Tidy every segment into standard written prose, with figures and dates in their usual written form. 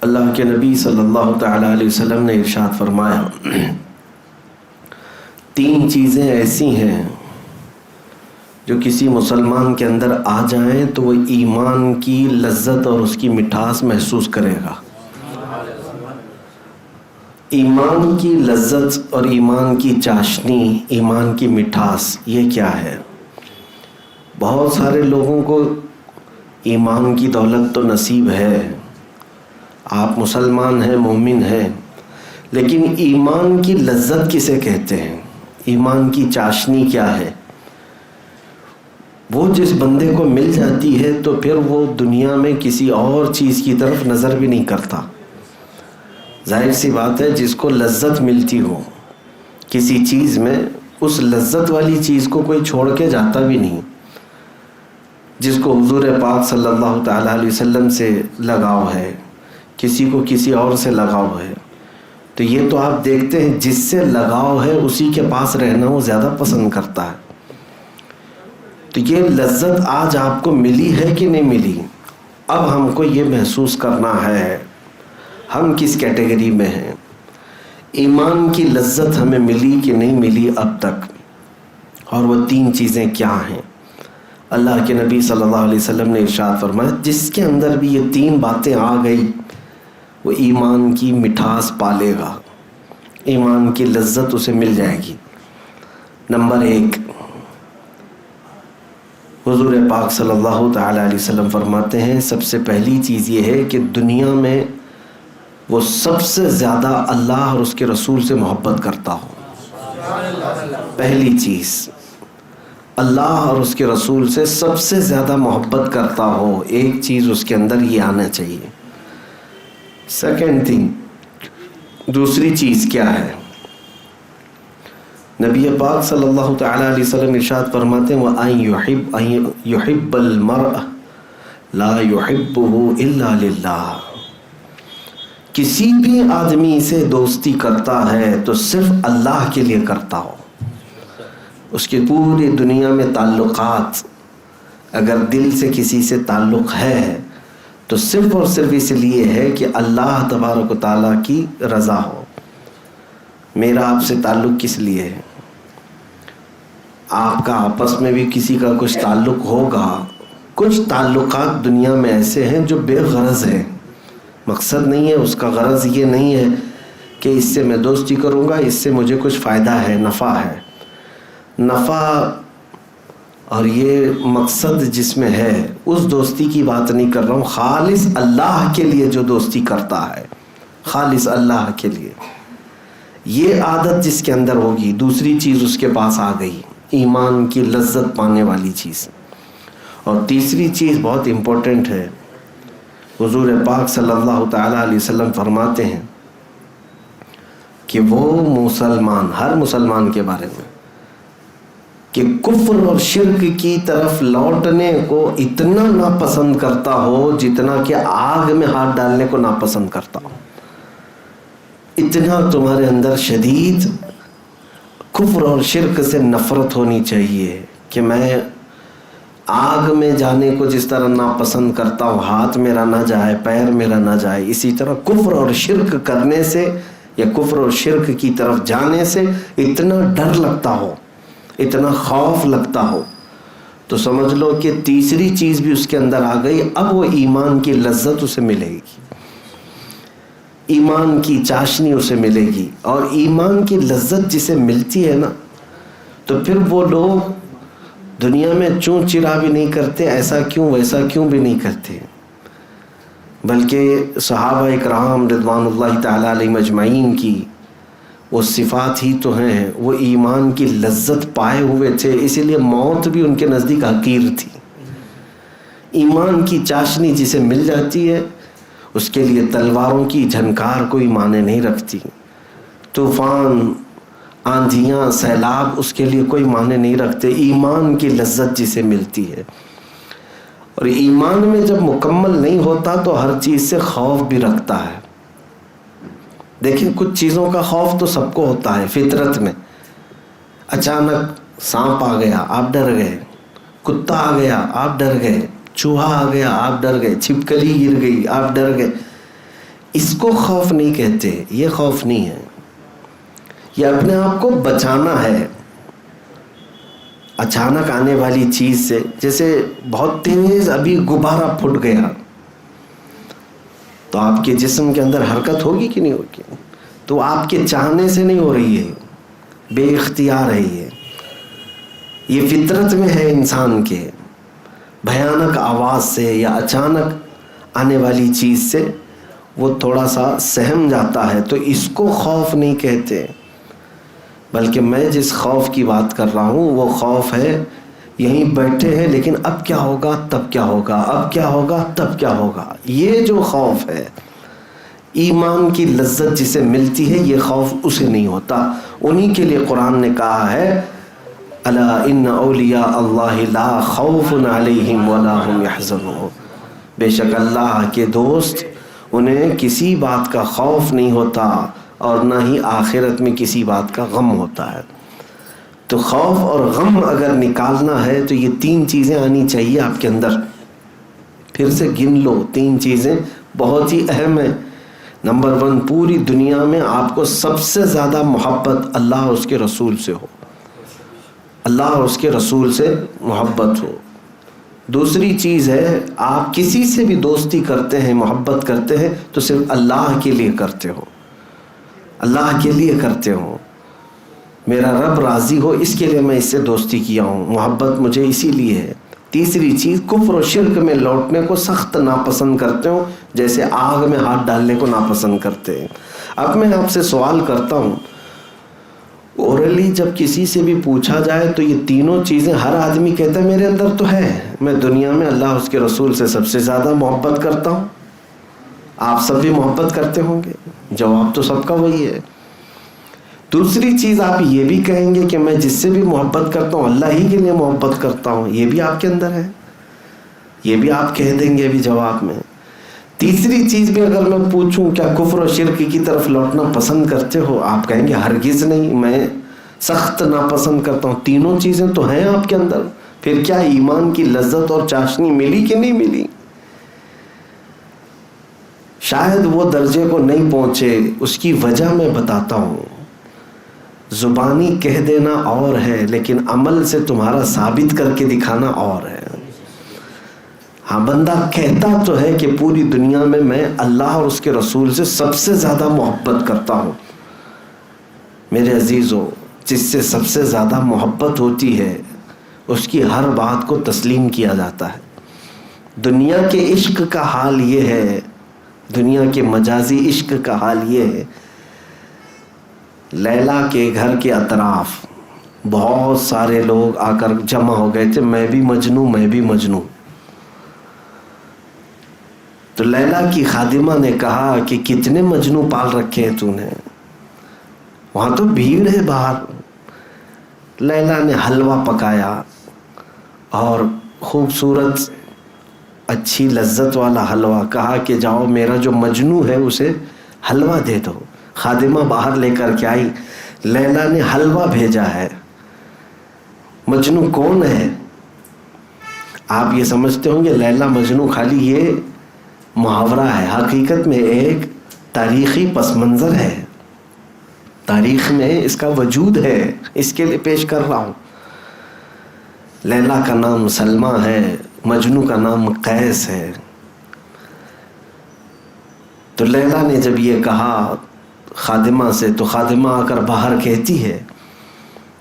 اللہ کے نبی صلی اللہ تعالیٰ علیہ وسلم نے ارشاد فرمایا، 3 چیزیں ایسی ہیں جو کسی مسلمان کے اندر آ جائیں تو وہ ایمان کی لذت اور اس کی مٹھاس محسوس کرے گا۔ ایمان کی لذت اور ایمان کی چاشنی، ایمان کی مٹھاس، یہ کیا ہے؟ بہت سارے لوگوں کو ایمان کی دولت تو نصیب ہے، آپ مسلمان ہیں، مومن ہیں، لیکن ایمان کی لذت کسے کہتے ہیں؟ ایمان کی چاشنی کیا ہے؟ وہ جس بندے کو مل جاتی ہے تو پھر وہ دنیا میں کسی اور چیز کی طرف نظر بھی نہیں کرتا۔ ظاہر سی بات ہے، جس کو لذت ملتی ہو کسی چیز میں، اس لذت والی چیز کو کوئی چھوڑ کے جاتا بھی نہیں۔ جس کو حضور پاک صلی اللہ تعالیٰ علیہ وسلم سے لگاؤ ہے، کسی کو کسی اور سے لگاؤ ہے، تو یہ تو آپ دیکھتے ہیں جس سے لگاؤ ہے اسی کے پاس رہنا وہ زیادہ پسند کرتا ہے۔ تو یہ لذت آج آپ کو ملی ہے کہ نہیں ملی؟ اب ہم کو یہ محسوس کرنا ہے ہم کس کیٹیگری میں ہیں، ایمان کی لذت ہمیں ملی کہ نہیں ملی اب تک، اور وہ 3 چیزیں کیا ہیں؟ اللہ کے نبی صلی اللہ علیہ وسلم نے ارشاد فرمایا، جس کے اندر بھی یہ 3 باتیں آ گئی وہ ایمان کی مٹھاس پالے گا، ایمان کی لذت اسے مل جائے گی۔ نمبر 1، حضور پاک صلی اللہ تعالیٰ علیہ وسلم فرماتے ہیں، سب سے پہلی چیز یہ ہے کہ دنیا میں وہ سب سے زیادہ اللہ اور اس کے رسول سے محبت کرتا ہو۔ پہلی چیز، اللہ اور اس کے رسول سے سب سے زیادہ محبت کرتا ہو، ایک چیز اس کے اندر یہ آنا چاہیے۔ سیکنڈ تھنگ، دوسری چیز کیا ہے؟ نبی پاک صلی اللہ تعالیٰ علیہ وسلم ارشاد فرماتے ہیں، وَأَن يُحِبَّ الْمَرْءَ لَا يُحِبُّهُ إِلَّا لِلَّهِ، کسی بھی آدمی سے دوستی کرتا ہے تو صرف اللہ کے لیے کرتا ہو۔ اس کی پوری دنیا میں تعلقات، اگر دل سے کسی سے تعلق ہے تو صرف اور صرف اس لیے ہے کہ اللہ تبارک و تعالیٰ کی رضا ہو۔ میرا آپ سے تعلق کس لیے ہے؟ آپ کا آپس میں بھی کسی کا کچھ تعلق ہوگا۔ کچھ تعلقات دنیا میں ایسے ہیں جو بے غرض ہیں، مقصد نہیں ہے اس کا، غرض یہ نہیں ہے کہ اس سے میں دوستی کروں گا، اس سے مجھے کچھ فائدہ ہے، نفع ہے۔ نفع اور یہ مقصد جس میں ہے، اس دوستی کی بات نہیں کر رہا ہوں، خالص اللہ کے لیے جو دوستی کرتا ہے، خالص اللہ کے لیے، یہ عادت جس کے اندر ہوگی، دوسری چیز اس کے پاس آ گئی، ایمان کی لذت پانے والی چیز۔ اور تیسری چیز بہت امپورٹنٹ ہے، حضور پاک صلی اللہ تعالیٰ علیہ وسلم فرماتے ہیں کہ وہ مسلمان، ہر مسلمان کے بارے میں، کہ کفر اور شرک کی طرف لوٹنے کو اتنا ناپسند کرتا ہو جتنا کہ آگ میں ہاتھ ڈالنے کو ناپسند کرتا ہو۔ اتنا تمہارے اندر شدید کفر اور شرک سے نفرت ہونی چاہیے کہ میں آگ میں جانے کو جس طرح ناپسند کرتا ہوں، ہاتھ میرا نہ جائے، پیر میرا نہ جائے، اسی طرح کفر اور شرک کرنے سے یا کفر اور شرک کی طرف جانے سے اتنا ڈر لگتا ہو، اتنا خوف لگتا ہو، تو سمجھ لو کہ تیسری چیز بھی اس کے اندر آ گئی۔ اب وہ ایمان کی لذت اسے ملے گی، ایمان کی چاشنی اسے ملے گی، اور ایمان کی لذت جسے ملتی ہے نا، تو پھر وہ لوگ دنیا میں چوں چرا بھی نہیں کرتے، ایسا کیوں ویسا کیوں بھی نہیں کرتے، بلکہ صحابہ اکرام رضوان اللہ تعالیٰ علیہم اجمعین کی وہ صفات ہی تو ہیں، وہ ایمان کی لذت پائے ہوئے تھے، اسی لیے موت بھی ان کے نزدیک حقیر تھی۔ ایمان کی چاشنی جسے مل جاتی ہے اس کے لیے تلواروں کی جھنکار کوئی معنی نہیں رکھتی، طوفان، آندھیاں، سیلاب اس کے لیے کوئی معنی نہیں رکھتے، ایمان کی لذت جسے ملتی ہے۔ اور ایمان میں جب مکمل نہیں ہوتا تو ہر چیز سے خوف بھی رکھتا ہے۔ دیکھیں کچھ چیزوں کا خوف تو سب کو ہوتا ہے فطرت میں، اچانک سانپ آ گیا آپ ڈر گئے، کتا آ گیا آپ ڈر گئے، چوہا آ گیا آپ ڈر گئے، چھپکلی گر گئی آپ ڈر گئے۔ اس کو خوف نہیں کہتے، یہ خوف نہیں ہے، یہ اپنے آپ کو بچانا ہے اچانک آنے والی چیز سے. جیسے بہت تیز ابھی غبارہ پھٹ گیا تو آپ کے جسم کے اندر حرکت ہوگی کہ نہیں ہوگی؟ تو آپ کے چاہنے سے نہیں ہو رہی ہے، بے اختیار ہے. یہ فطرت میں ہے انسان کے. بھیانک آواز سے یا اچانک آنے والی چیز سے وہ تھوڑا سا سہم جاتا ہے، تو اس کو خوف نہیں کہتے. بلکہ میں جس خوف کی بات کر رہا ہوں وہ خوف ہے یہیں بیٹھے ہیں لیکن اب کیا ہوگا تب کیا ہوگا، اب کیا ہوگا تب کیا ہوگا. یہ جو خوف ہے ایمان کی لذت جسے ملتی ہے، یہ خوف اسے نہیں ہوتا. انہی کے لیے قرآن نے کہا ہے الا ان اولیاء اللہ لا خوف علیہم ولا هم یحزنون. بے شک اللہ کے دوست انہیں کسی بات کا خوف نہیں ہوتا اور نہ ہی آخرت میں کسی بات کا غم ہوتا ہے. تو خوف اور غم اگر نکالنا ہے تو یہ 3 چیزیں آنی چاہیے آپ کے اندر. پھر سے گن لو، 3 چیزیں بہت ہی اہم ہیں. نمبر 1، پوری دنیا میں آپ کو سب سے زیادہ محبت اللہ اور اس کے رسول سے ہو، اللہ اور اس کے رسول سے محبت ہو. دوسری چیز ہے آپ کسی سے بھی دوستی کرتے ہیں، محبت کرتے ہیں تو صرف اللہ کے لیے کرتے ہو، اللہ کے لیے کرتے ہو. میرا رب راضی ہو اس کے لیے میں اس سے دوستی کیا ہوں، محبت مجھے اسی لیے ہے. تیسری چیز، کفر و شرک میں لوٹنے کو سخت ناپسند کرتے ہو، جیسے آگ میں ہاتھ ڈالنے کو ناپسند کرتے ہیں. اب میں آپ سے سوال کرتا ہوں، اورلی جب کسی سے بھی پوچھا جائے تو یہ تینوں چیزیں ہر آدمی کہتا ہے میرے اندر تو ہے، میں دنیا میں اللہ اس کے رسول سے سب سے زیادہ محبت کرتا ہوں. آپ سب بھی محبت کرتے ہوں گے، جواب تو سب کا وہی ہے. دوسری چیز آپ یہ بھی کہیں گے کہ میں جس سے بھی محبت کرتا ہوں اللہ ہی کے لیے محبت کرتا ہوں، یہ بھی آپ کے اندر ہے، یہ بھی آپ کہہ دیں گے بھی جواب میں. تیسری چیز بھی اگر میں پوچھوں کیا کفر و شرک کی طرف لوٹنا پسند کرتے ہو، آپ کہیں گے ہرگز نہیں، میں سخت ناپسند کرتا ہوں. تینوں چیزیں تو ہیں آپ کے اندر، پھر کیا ایمان کی لذت اور چاشنی ملی کہ نہیں ملی؟ شاید وہ درجے کو نہیں پہنچے، اس کی وجہ میں بتاتا ہوں. زبانی کہہ دینا اور ہے لیکن عمل سے تمہارا ثابت کر کے دکھانا اور ہے. ہاں، بندہ کہتا تو ہے کہ پوری دنیا میں اللہ اور اس کے رسول سے سب سے زیادہ محبت کرتا ہوں. میرے عزیزو، جس سے سب سے زیادہ محبت ہوتی ہے اس کی ہر بات کو تسلیم کیا جاتا ہے. دنیا کے عشق کا حال یہ ہے، دنیا کے مجازی عشق کا حال یہ ہے، لیلا کے گھر کے اطراف بہت سارے لوگ آ کر جمع ہو گئے تھے، میں بھی مجنوں میں بھی مجنوں. تو لیلا کی خادمہ نے کہا کہ کتنے مجنوں پال رکھے ہیں تو نے، وہاں تو بھیڑ ہے باہر. لیلا نے حلوہ پکایا اور خوبصورت اچھی لذت والا حلوہ، کہا کہ جاؤ میرا جو مجنوں ہے اسے حلوہ دے دو. خادمہ باہر لے کر کے آئی، لیلا نے حلوہ بھیجا ہے. مجنوں کون ہے؟ آپ یہ سمجھتے ہوں گے لیلا مجنوں خالی یہ محاورہ ہے، حقیقت میں ایک تاریخی پس منظر ہے، تاریخ میں اس کا وجود ہے، اس کے لیے پیش کر رہا ہوں. لیلا کا نام سلمہ ہے، مجنوں کا نام قیس ہے. تو لیلا نے جب یہ کہا خادمہ سے تو خادمہ آ کر باہر کہتی ہے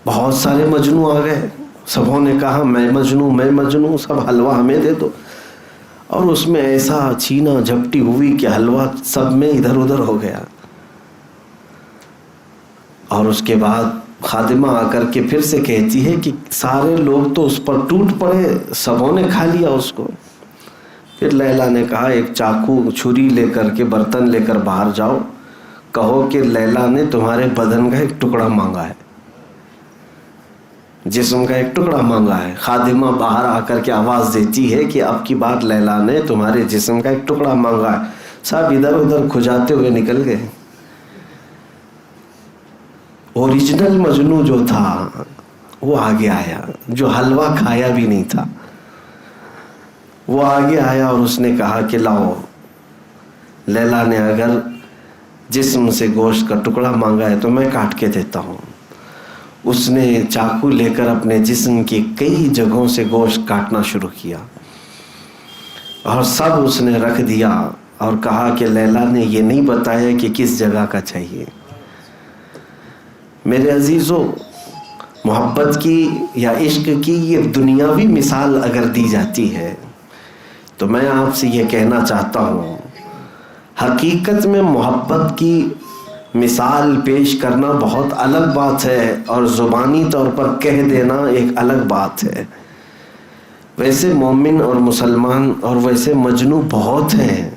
بہت سارے مجنوں آ گئے، سبوں نے کہا میں مجنوں میں مجنوں، سب حلوہ ہمیں دے دو. اور اس میں ایسا چھینا جھپٹی ہوئی کہ حلوہ سب میں ادھر ادھر ہو گیا. اور اس کے بعد خادمہ آ کر کے پھر سے کہتی ہے کہ سارے لوگ تو اس پر ٹوٹ پڑے، سبوں نے کھا لیا اس کو. پھر لیلا نے کہا ایک چاقو چھری لے کر کے برتن لے کر باہر جاؤ، کہو کہ لیلا نے تمہارے بدن کا ایک ٹکڑا مانگا ہے، جسم کا ایک ٹکڑا مانگا ہے. خادمہ باہر آ کر کے آواز دیتی ہے کہ اب کی بار لیلا نے تمہارے جسم کا ایک ٹکڑا مانگا ہے. سب ادھر ادھر کھجاتے ہوئے نکل گئے. اوریجنل مجنوں جو تھا وہ آگے آیا، جو حلوہ کھایا بھی نہیں تھا وہ آگے آیا اور اس نے کہا کہ لاؤ لیلا نے اگر جسم سے گوشت کا ٹکڑا مانگا ہے تو میں کاٹ کے دیتا ہوں. اس نے چاقو لے کر اپنے جسم کی کئی جگہوں سے گوشت کاٹنا شروع کیا اور سب اس نے رکھ دیا اور کہا کہ لیلا نے یہ نہیں بتایا کہ کس جگہ کا چاہیے. میرے عزیزو، محبت کی یا عشق کی یہ دنیاوی مثال اگر دی جاتی ہے تو میں آپ سے یہ کہنا چاہتا ہوں، حقیقت میں محبت کی مثال پیش کرنا بہت الگ بات ہے اور زبانی طور پر کہہ دینا ایک الگ بات ہے. ویسے مومن اور مسلمان اور ویسے مجنو بہت ہیں،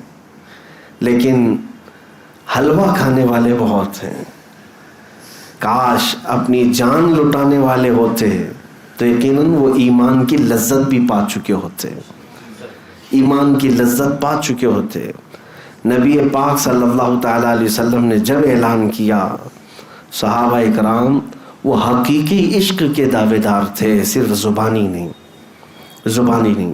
لیکن حلوہ کھانے والے بہت ہیں. کاش اپنی جان لٹانے والے ہوتے تو یقیناً وہ ایمان کی لذت بھی پا چکے ہوتے، ایمان کی لذت پا چکے ہوتے. نبی پاک صلی اللہ تعالیٰ علیہ وسلم نے جب اعلان کیا، صحابہ اکرام وہ حقیقی عشق کے دعوے دار تھے، صرف زبانی نہیں.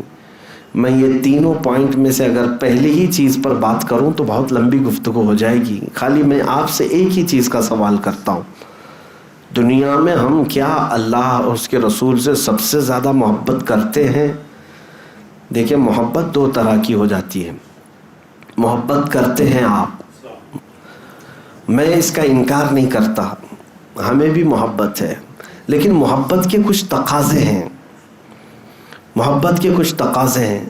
میں یہ تینوں پوائنٹ میں سے اگر پہلی ہی چیز پر بات کروں تو بہت لمبی گفتگو ہو جائے گی. خالی میں آپ سے ایک ہی چیز کا سوال کرتا ہوں، دنیا میں ہم کیا اللہ اور اس کے رسول سے سب سے زیادہ محبت کرتے ہیں؟ دیکھیں، محبت دو طرح کی ہو جاتی ہے. محبت کرتے ہیں آپ، میں اس کا انکار نہیں کرتا، ہمیں بھی محبت ہے، لیکن محبت کے کچھ تقاضے ہیں. محبت کے کچھ تقاضے ہیں.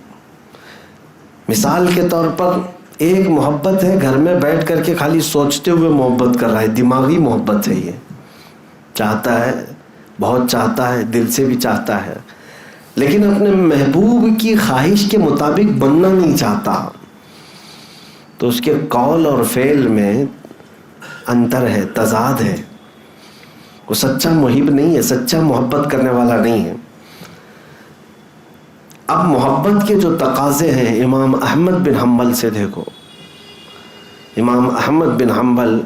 مثال کے طور پر ایک محبت ہے گھر میں بیٹھ کر کے خالی سوچتے ہوئے محبت کر رہا ہے، دماغی محبت ہے. یہ چاہتا ہے، بہت چاہتا ہے، دل سے بھی چاہتا ہے، لیکن اپنے محبوب کی خواہش کے مطابق بننا نہیں چاہتا. تو اس کے قول اور فعل میں انتر ہے، تضاد ہے. وہ سچا محب نہیں ہے، سچا محبت کرنے والا نہیں ہے. اب محبت کے جو تقاضے ہیں امام احمد بن حنبل سے دیکھو. امام احمد بن حنبل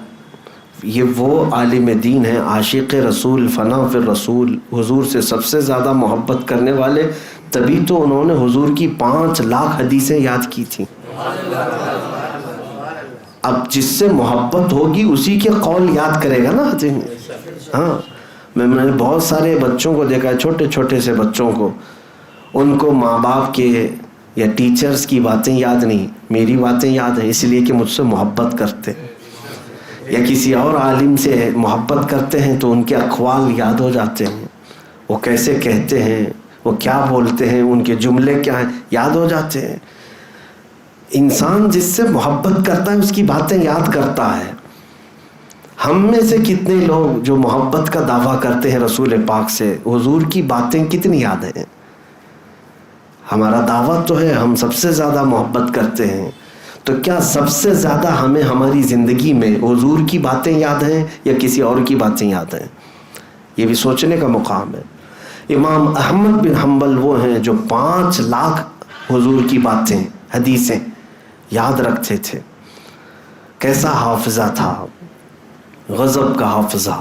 یہ وہ عالم دین ہیں، عاشق رسول، فنا فی الرسول، حضور سے سب سے زیادہ محبت کرنے والے. تبھی تو انہوں نے حضور کی 5 لاکھ حدیثیں یاد کی تھیں. اب جس سے محبت ہوگی اسی کے قول یاد کرے گا نا. ہاں، میں نے بہت سارے بچوں کو دیکھا ہے، چھوٹے چھوٹے سے بچوں کو، ان کو ماں باپ کے یا ٹیچرز کی باتیں یاد نہیں، میری باتیں یاد ہیں، اس لیے کہ مجھ سے محبت کرتے. یا کسی اور عالم سے محبت کرتے ہیں تو ان کے اقوال یاد ہو جاتے ہیں، وہ کیسے کہتے ہیں، وہ کیا بولتے ہیں، ان کے جملے کیا ہیں، یاد ہو جاتے ہیں. انسان جس سے محبت کرتا ہے اس کی باتیں یاد کرتا ہے. ہم میں سے کتنے لوگ جو محبت کا دعویٰ کرتے ہیں رسول پاک سے، حضور کی باتیں کتنی یاد ہیں؟ ہمارا دعویٰ تو ہے ہم سب سے زیادہ محبت کرتے ہیں، تو کیا سب سے زیادہ ہمیں ہماری زندگی میں حضور کی باتیں یاد ہیں یا کسی اور کی باتیں یاد ہیں؟ یہ بھی سوچنے کا مقام ہے. امام احمد بن حنبل وہ ہیں جو 5 لاکھ حضور کی باتیں، حدیثیں یاد رکھتے تھے. کیسا حافظہ تھا، غضب کا حافظہ.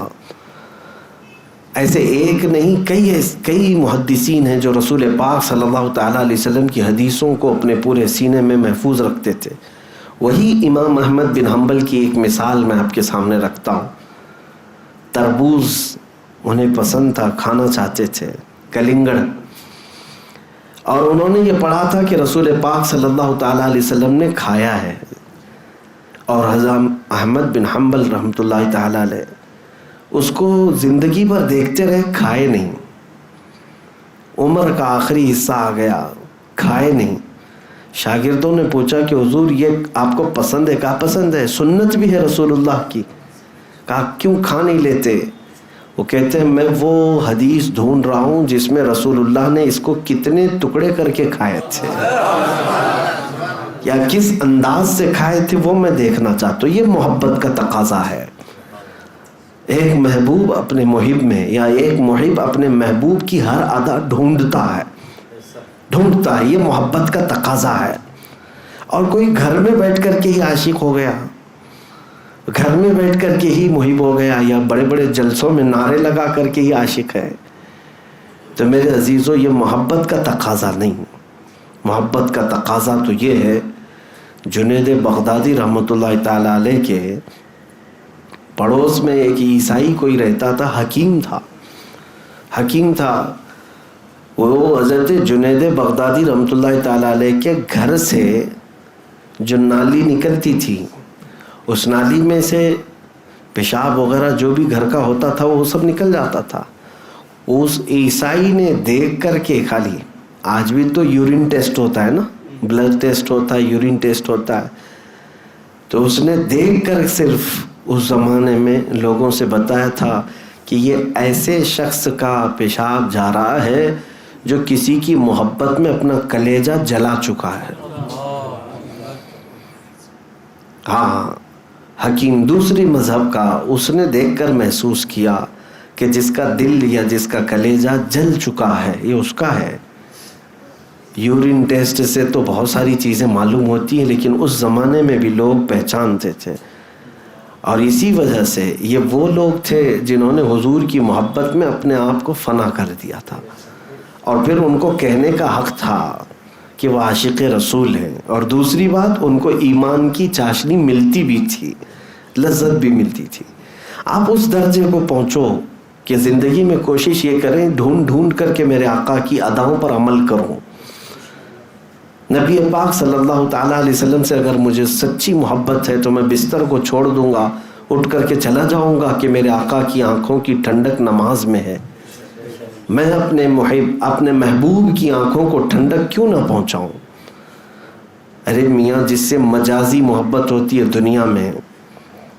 ایسے ایک نہیں، کئی محدثین ہیں جو رسول پاک صلی اللہ تعالیٰ علیہ وسلم کی حدیثوں کو اپنے پورے سینے میں محفوظ رکھتے تھے. وہی امام احمد بن حنبل کی ایک مثال میں آپ کے سامنے رکھتا ہوں. تربوز انہیں پسند تھا، کھانا چاہتے تھے، کلنگڑ. اور انہوں نے یہ پڑھا تھا کہ رسول پاک صلی اللہ تعالیٰ علیہ وسلم نے کھایا ہے. اور حضرت احمد بن حنبل رحمۃ اللہ تعالیٰ علیہ اس کو زندگی بھر دیکھتے رہے، کھائے نہیں. عمر کا آخری حصہ آ گیا، کھائے نہیں. شاگردوں نے پوچھا کہ حضور یہ آپ کو پسند ہے؟ کہا پسند ہے، سنت بھی ہے رسول اللہ کی. کہا کیوں کھا نہیں لیتے؟ وہ کہتے ہیں میں وہ حدیث ڈھونڈ رہا ہوں جس میں رسول اللہ نے اس کو کتنے ٹکڑے کر کے کھائے تھے یا کس انداز سے کھائے تھے، وہ میں دیکھنا چاہتا ہوں. یہ محبت کا تقاضا ہے. ایک محبوب اپنے محب میں یا ایک محب اپنے محبوب کی ہر ادا ڈھونڈتا ہے. یہ محبت کا تقاضا ہے. اور کوئی گھر میں بیٹھ کر کے ہی عاشق ہو گیا، گھر میں بیٹھ کر کے ہی محب ہو گیا، یا بڑے بڑے جلسوں میں نعرے لگا کر کے ہی عاشق ہے، تو میرے عزیزو یہ محبت کا تقاضا نہیں. محبت کا تقاضا تو یہ ہے جنید بغدادی رحمۃ اللہ تعالی علیہ کے پڑوس میں ایک عیسائی کوئی رہتا تھا، حکیم تھا وہ حضرت جنید بغدادی رحمۃ اللہ تعالی علیہ کے گھر سے جو نالی نکلتی تھی، اس نالی میں سے پیشاب وغیرہ جو بھی گھر کا ہوتا تھا وہ سب نکل جاتا تھا. اس عیسائی نے دیکھ کر کے خالی، آج بھی تو یورین ٹیسٹ ہوتا ہے نا، بلڈ ٹیسٹ ہوتا ہے، یورین ٹیسٹ ہوتا ہے، تو اس نے دیکھ کر صرف اس زمانے میں لوگوں سے بتایا تھا کہ یہ ایسے شخص کا پیشاب جا رہا ہے جو کسی کی محبت میں اپنا کلیجہ جلا چکا ہے. ہاں، حکیم دوسری مذہب کا، اس نے دیکھ کر محسوس کیا کہ جس کا دل یا جس کا کلیجہ جل چکا ہے یہ اس کا ہے. یورین ٹیسٹ سے تو بہت ساری چیزیں معلوم ہوتی ہیں، لیکن اس زمانے میں بھی لوگ پہچانتے تھے. اور اسی وجہ سے یہ وہ لوگ تھے جنہوں نے حضور کی محبت میں اپنے آپ کو فنا کر دیا تھا، اور پھر ان کو کہنے کا حق تھا کہ وہ عاشق رسول ہیں. اور دوسری بات، ان کو ایمان کی چاشنی ملتی بھی تھی، لذت بھی ملتی تھی. آپ اس درجے کو پہنچو کہ زندگی میں کوشش یہ کریں ڈھونڈ کر کے میرے آقا کی اداؤں پر عمل کروں. نبی پاک صلی اللہ تعالیٰ علیہ وسلم سے اگر مجھے سچی محبت ہے تو میں بستر کو چھوڑ دوں گا، اٹھ کر کے چلا جاؤں گا کہ میرے آقا کی آنکھوں کی ٹھنڈک نماز میں ہے. میں اپنے محبوب کی آنکھوں کو ٹھنڈک کیوں نہ پہنچاؤں؟ ارے میاں، جس سے مجازی محبت ہوتی ہے دنیا میں،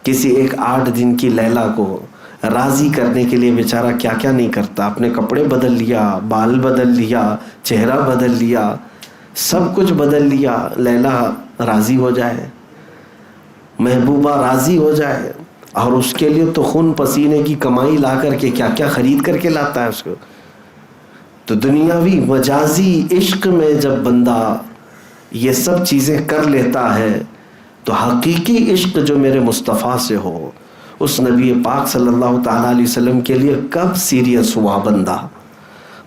کسی ایک 8 دن کی لیلا کو راضی کرنے کے لیے بیچارہ کیا کیا نہیں کرتا. اپنے کپڑے بدل لیا، بال بدل لیا، چہرہ بدل لیا، سب کچھ بدل لیا، لیلا راضی ہو جائے، محبوبہ راضی ہو جائے. اور اس کے لیے تو خون پسینے کی کمائی لا کر کے کیا کیا خرید کر کے لاتا ہے اس کو. تو دنیاوی مجازی عشق میں جب بندہ یہ سب چیزیں کر لیتا ہے تو حقیقی عشق جو میرے مصطفیٰ سے ہو، اس نبی پاک صلی اللہ تعالیٰ علیہ وسلم کے لیے کب سیریس ہوا بندہ؟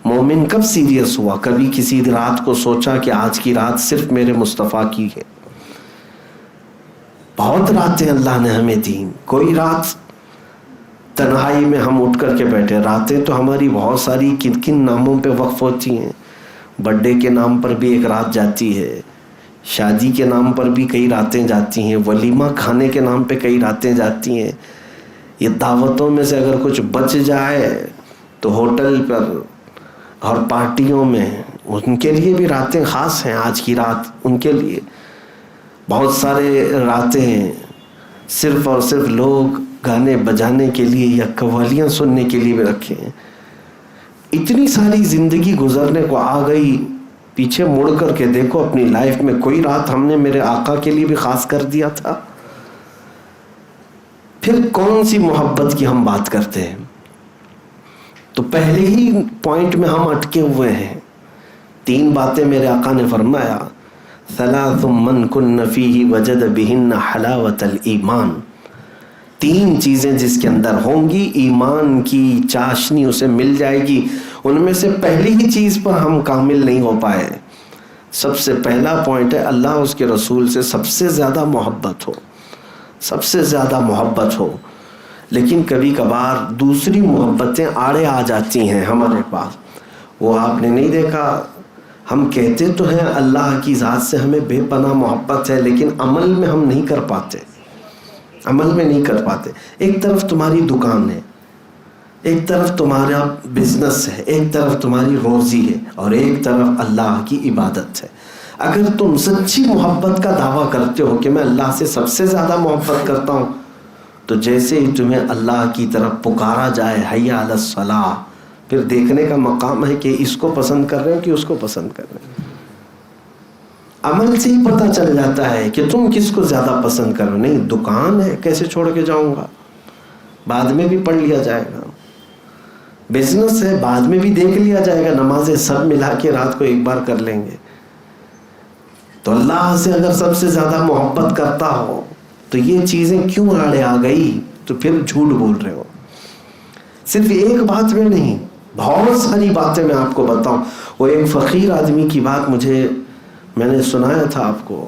مومن کب سیریس ہوا؟ کبھی کسی رات کو سوچا کہ آج کی رات صرف میرے مصطفیٰ کی ہے؟ بہت راتیں اللہ نے ہمیں دیں، کوئی رات تنہائی میں ہم اٹھ کر کے بیٹھے. راتیں تو ہماری بہت ساری کن کن ناموں پہ وقف ہوتی ہیں. برتھڈے کے نام پر بھی ایک رات جاتی ہے، شادی کے نام پر بھی کئی راتیں جاتی ہیں، ولیمہ کھانے کے نام پہ کئی راتیں جاتی ہیں. یہ دعوتوں میں سے اگر کچھ بچ جائے تو ہوٹل پر اور پارٹیوں میں ان کے لیے بھی راتیں خاص ہیں. آج کی رات ان کے لیے بہت سارے راتیں صرف اور صرف لوگ گانے بجانے کے لیے یا قوالیاں سننے کے لیے بھی رکھے ہیں. اتنی ساری زندگی گزرنے کو آ گئی، پیچھے مڑ کر کے دیکھو اپنی لائف میں کوئی رات ہم نے میرے آقا کے لیے بھی خاص کر دیا تھا؟ پھر کون سی محبت کی ہم بات کرتے ہیں؟ تو پہلے ہی پوائنٹ میں ہم اٹکے ہوئے ہیں. 3 باتیں میرے آقا نے فرمایا، ثلاث من کن فیہ وجد بہن حلاوت الایمان. 3 چیزیں جس کے اندر ہوں گی ایمان کی چاشنی اسے مل جائے گی. ان میں سے پہلی ہی چیز پر ہم کامل نہیں ہو پائے. سب سے پہلا پوائنٹ ہے اللہ اس کے رسول سے سب سے زیادہ محبت ہو، سب سے زیادہ محبت ہو. لیکن کبھی کبھار دوسری محبتیں آڑے آ جاتی ہیں ہمارے پاس. وہ آپ نے نہیں دیکھا، ہم کہتے تو ہیں اللہ کی ذات سے ہمیں بے پناہ محبت ہے، لیکن عمل میں ہم نہیں کر پاتے، عمل میں نہیں کر پاتے. ایک طرف تمہاری دکان ہے، ایک طرف تمہارا بزنس ہے، ایک طرف تمہاری روزی ہے، اور ایک طرف اللہ کی عبادت ہے. اگر تم سچی محبت کا دعویٰ کرتے ہو کہ میں اللہ سے سب سے زیادہ محبت کرتا ہوں، تو جیسے ہی تمہیں اللہ کی طرف پکارا جائے حی علی الصلاۃ، پھر دیکھنے کا مقام ہے کہ اس کو پسند کر رہے ہو کہ اس کو پسند کر رہے ہو. عمل سے ہی پتہ چل جاتا ہے کہ تم کس کو زیادہ پسند کرو. نہیں، دکان ہے کیسے چھوڑ کے جاؤں گا، بعد میں بھی پڑھ لیا جائے گا. بزنس ہے بعد میں بھی دیکھ لیا جائے گا، نمازیں سب ملا کے رات کو ایک بار کر لیں گے. تو اللہ سے اگر سب سے زیادہ محبت کرتا ہو تو یہ چیزیں کیوں آڑے آ گئی؟ تو پھر جھوٹ بول رہے ہو. صرف ایک بات میں نہیں، بہت ساری باتیں میں آپ کو بتاؤں. وہ ایک فقیر آدمی کی بات میں نے سنایا تھا آپ کو.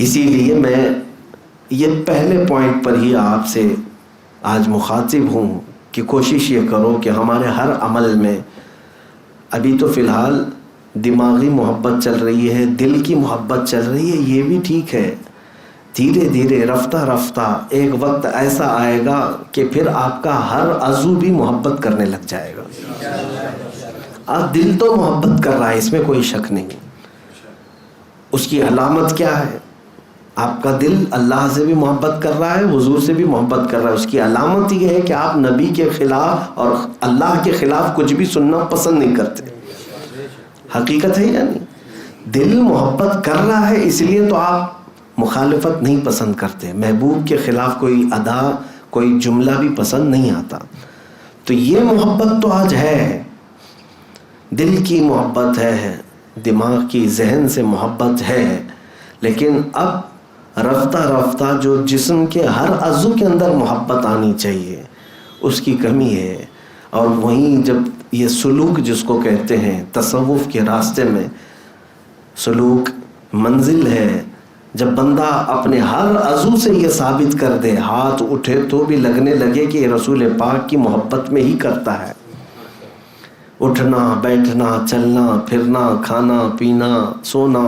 اسی لیے میں یہ پہلے پوائنٹ پر ہی آپ سے آج مخاطب ہوں کہ کوشش یہ کرو کہ ہمارے ہر عمل میں، ابھی تو فی الحال دماغی محبت چل رہی ہے، دل کی محبت چل رہی ہے، یہ بھی ٹھیک ہے، دھیرے دھیرے رفتہ رفتہ ایک وقت ایسا آئے گا کہ پھر آپ کا ہر عضو بھی محبت کرنے لگ جائے گا. آج دل تو محبت کر رہا ہے، اس میں کوئی شک نہیں. اس کی علامت کیا ہے؟ آپ کا دل اللہ سے بھی محبت کر رہا ہے، حضور سے بھی محبت کر رہا ہے. اس کی علامت یہ ہے کہ آپ نبی کے خلاف اور اللہ کے خلاف کچھ بھی سننا پسند نہیں کرتے. حقیقت ہے یا نہیں؟ دل محبت کر رہا ہے، اس لیے تو آپ مخالفت نہیں پسند کرتے. محبوب کے خلاف کوئی ادا، کوئی جملہ بھی پسند نہیں آتا. تو یہ محبت تو آج ہے، دل کی محبت ہے، دماغ کی، ذہن سے محبت ہے. لیکن اب رفتہ رفتہ جو جسم کے ہر عضو کے اندر محبت آنی چاہیے، اس کی کمی ہے. اور وہیں جب یہ سلوک جس کو کہتے ہیں، تصوف کے راستے میں سلوک منزل ہے، جب بندہ اپنے ہر عضو سے یہ ثابت کر دے، ہاتھ اٹھے تو بھی لگنے لگے کہ یہ رسول پاک کی محبت میں ہی کرتا ہے. اٹھنا بیٹھنا چلنا پھرنا کھانا پینا سونا،